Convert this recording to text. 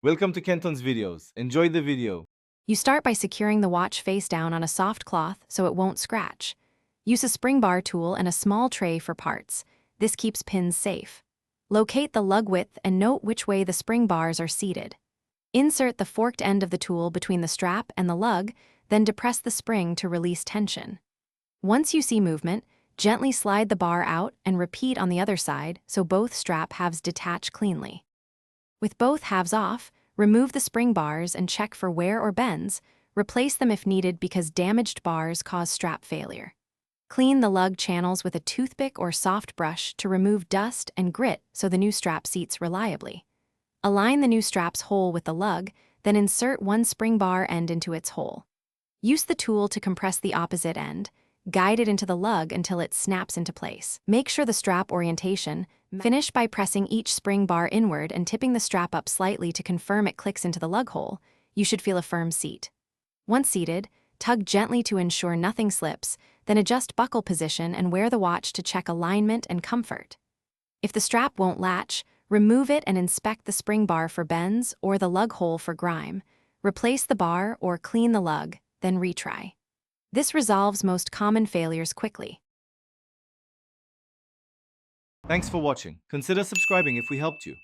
Welcome to Kenton's videos. Enjoy the video. You start by securing the watch face down on a soft cloth so it won't scratch. Use a spring bar tool and a small tray for parts. This keeps pins safe. Locate the lug width and note which way the spring bars are seated. Insert the forked end of the tool between the strap and the lug, then depress the spring to release tension. Once you see movement, gently slide the bar out and repeat on the other side so both strap halves detach cleanly. With both halves off, remove the spring bars and check for wear or bends. Replace them if needed because damaged bars cause strap failure. Clean the lug channels with a toothpick or soft brush to remove dust and grit so the new strap seats reliably. Align the new strap's hole with the lug, then insert one spring bar end into its hole. Use the tool to compress the opposite end. Guide it into the lug until it snaps into place. Make sure the strap orientation. Finish by pressing each spring bar inward and tipping the strap up slightly to confirm it clicks into the lug hole. You should feel a firm seat. Once seated, tug gently to ensure nothing slips, then adjust buckle position and wear the watch to check alignment and comfort. If the strap won't latch, remove it and inspect the spring bar for bends or the lug hole for grime. Replace the bar or clean the lug, then retry. This resolves most common failures quickly. Thanks for watching. Consider subscribing if we helped you.